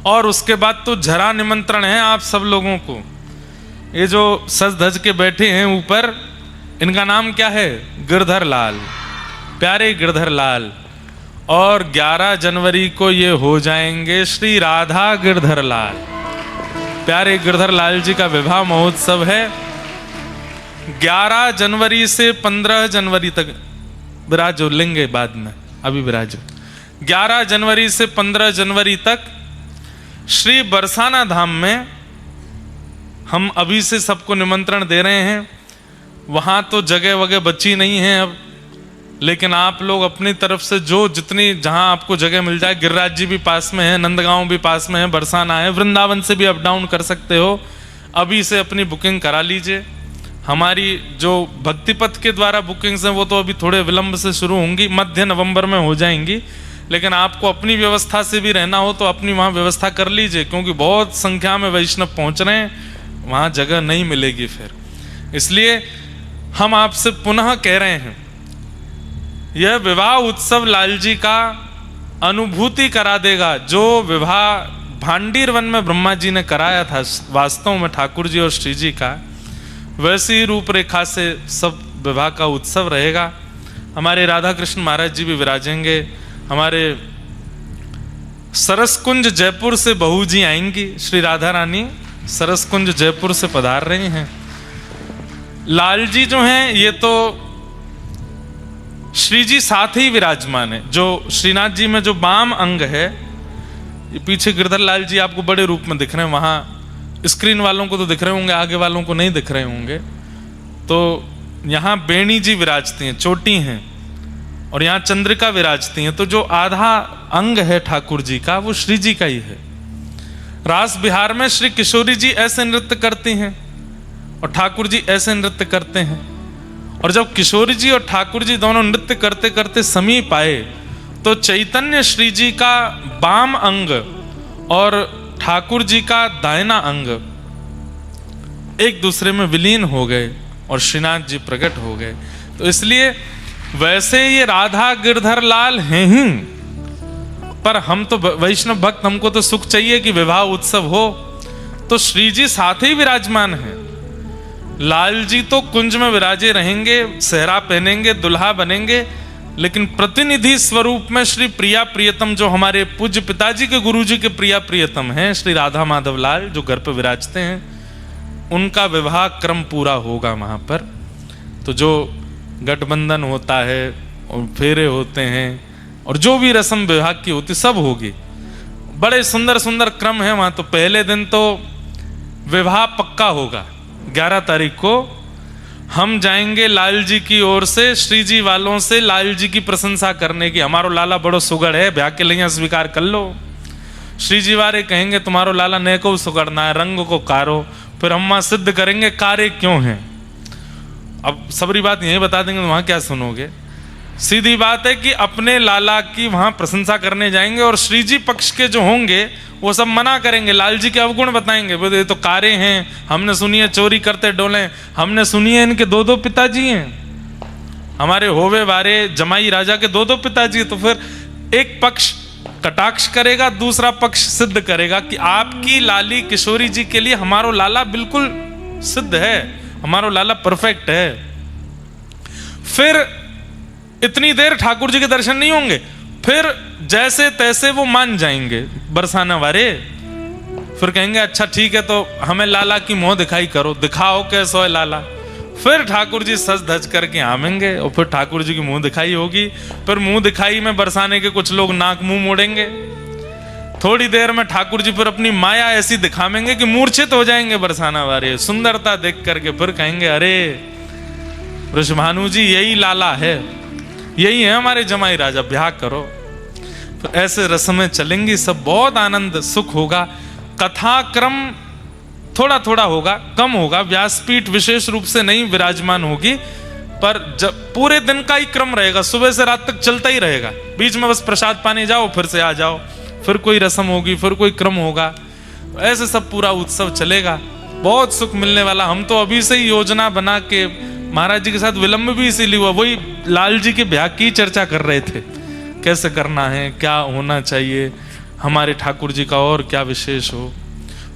और उसके बाद तो झरा निमंत्रण है आप सब लोगों को। ये जो सज धज के बैठे हैं ऊपर, इनका नाम क्या है? गिरधर लाल, प्यारे गिरधर लाल। और 11 जनवरी को ये हो जाएंगे श्री राधा गिरधर लाल। प्यारे गिरधर लाल जी का विवाह महोत्सव है। 11 जनवरी से 15 जनवरी तक विराजो, लेंगे बाद में, अभी विराजो। 11 जनवरी से 15 जनवरी तक श्री बरसाना धाम में हम अभी से सबको निमंत्रण दे रहे हैं। वहाँ तो जगह वगैरह बची नहीं है अब, लेकिन आप लोग अपनी तरफ से जो जितनी जहाँ आपको जगह मिल जाए, गिरिराज जी भी पास में है, नंदगांव भी पास में है, बरसाना है, वृंदावन से भी अप डाउन कर सकते हो। अभी से अपनी बुकिंग करा लीजिए। हमारी जो भक्तिपथ के द्वारा बुकिंग्स हैं वो तो अभी थोड़े विलंब से शुरू होंगी, मध्य नवंबर में हो जाएंगी। लेकिन आपको अपनी व्यवस्था से भी रहना हो तो अपनी वहाँ व्यवस्था कर लीजिए, क्योंकि बहुत संख्या में वैष्णव पहुँच रहे हैं, वहाँ जगह नहीं मिलेगी फिर। इसलिए हम आपसे पुनः कह रहे हैं, यह विवाह उत्सव लाल जी का अनुभूति करा देगा। जो विवाह भांडीर वन में ब्रह्मा जी ने कराया था वास्तव में ठाकुर जी और श्री जी का, वैसी रूपरेखा से सब विवाह का उत्सव रहेगा। हमारे राधा कृष्ण महाराज जी भी विराजेंगे। हमारे सरसकुंज जयपुर से बहू जी आएंगी, श्री राधा रानी सरसकुंज जयपुर से पधार रहे हैं। लाल जी जो हैं ये तो श्री जी साथ ही विराजमान है। जो श्रीनाथ जी में जो वाम अंग है, ये पीछे गिरधर लाल जी आपको बड़े रूप में दिख रहे हैं, वहां स्क्रीन वालों को तो दिख रहे होंगे, आगे वालों को नहीं दिख रहे होंगे। तो यहाँ बेणी जी विराजती हैं, चोटी हैं, और यहाँ चंद्रिका विराजती हैं। तो जो आधा अंग है ठाकुर जी का वो श्री जी का ही है। रास बिहार में श्री किशोरी जी ऐसे नृत्य करती हैं और ठाकुर जी ऐसे नृत्य करते हैं। और जब किशोरी जी और ठाकुर जी दोनों नृत्य करते करते समीप आए तो चैतन्य श्री जी का वाम अंग और ठाकुर जी का दाहिना अंग एक दूसरे में विलीन हो गए और श्रीनाथ जी प्रकट हो गए। तो इसलिए वैसे ये राधा गिरधर लाल हैं ही, पर हम तो वैष्णव भक्त, हमको तो सुख चाहिए कि विवाह उत्सव हो, तो श्री जी साथ ही विराजमान हैं। लाल जी तो कुंज में विराजे रहेंगे, सेहरा पहनेंगे, दुल्हा बनेंगे, लेकिन प्रतिनिधि स्वरूप में श्री प्रिया प्रियतम, जो हमारे पूज्य पिताजी के गुरुजी के प्रिया प्रियतम हैं, श्री राधा माधव लाल जो घर पर विराजते हैं, उनका विवाह क्रम पूरा होगा वहां पर। तो जो गठबंधन होता है और फेरे होते हैं और जो भी रस्म विवाह की होती सब होगी। बड़े सुंदर सुंदर क्रम है वहां। तो पहले दिन तो विवाह पक्का होगा, 11 तारीख को हम जाएंगे लाल जी की ओर से, श्री जी वालों से लाल जी की प्रशंसा करने की। हमारो लाला बड़ो सुगड़ है, ब्याह के लिए स्वीकार कर लो। श्री जी वाले कहेंगे तुम्हारो लाला ने को सुगड़ना है, रंग को कारो। फिर हम वहां सिद्ध करेंगे कार्य क्यों है। अब सबरी बात यही बता देंगे तो वहां क्या सुनोगे। सीधी बात है कि अपने लाला की वहां प्रशंसा करने जाएंगे और श्री जी पक्ष के जो होंगे वो सब मना करेंगे, लाल जी के अवगुण बताएंगे। बोले ये तो कारे हैं, हमने सुनी है चोरी करते डोले, हमने सुनी है इनके 2-2 पिताजी हैं, हमारे होवे वारे जमाई राजा के 2-2 पिताजी। तो फिर एक पक्ष कटाक्ष करेगा, दूसरा पक्ष सिद्ध करेगा कि आपकी लाली किशोरी जी के लिए हमारो लाला बिल्कुल सिद्ध है, हमारो लाला परफेक्ट है। फिर इतनी देर ठाकुर जी के दर्शन नहीं होंगे, फिर जैसे तैसे वो मान जाएंगे बरसाना वाले। फिर कहेंगे अच्छा ठीक है, तो हमें लाला की मुंह दिखाई करो, दिखाओ कैसो है लाला। फिर ठाकुर जी सज धज करके आवेंगे और फिर ठाकुर जी की मुंह दिखाई होगी। फिर मुंह दिखाई में बरसाने के कुछ लोग नाक मुंह मोड़ेंगे। थोड़ी देर में ठाकुर जी फिर अपनी माया ऐसी दिखावेंगे कि मूर्छित हो जाएंगे बरसाना वाले सुंदरता देख करके। फिर कहेंगे अरे वृषभानु जी यही लाला है, यही है हमारे जमाई राजा, ब्याह करो। तो ऐसे रस्में चलेंगी, सब बहुत आनंद सुख होगा। कथा क्रम थोड़ा थोड़ा होगा, कम होगा, व्यासपीठ विशेष रूप से नहीं विराजमान होगी, पर जब पूरे दिन का ही क्रम रहेगा, सुबह से रात तक चलता ही रहेगा। बीच में बस प्रसाद पाने जाओ, फिर से आ जाओ, फिर कोई रस्म होगी, फिर कोई क्रम होगा। ऐसे सब पूरा उत्सव चलेगा, बहुत सुख मिलने वाला। हम तो अभी से ही योजना बना के, महाराज जी के साथ विलंब भी इसीलिए हुआ, वही लाल जी के ब्याह की चर्चा कर रहे थे, कैसे करना है, क्या होना चाहिए। हमारे ठाकुर जी का और क्या विशेष हो।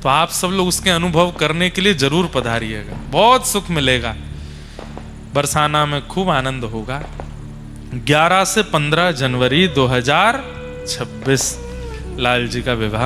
तो आप सब लोग उसके अनुभव करने के लिए जरूर पधारिएगा, बहुत सुख मिलेगा। बरसाना में खूब आनंद होगा। 11 से 15 जनवरी 2026 लाल जी का विवाह।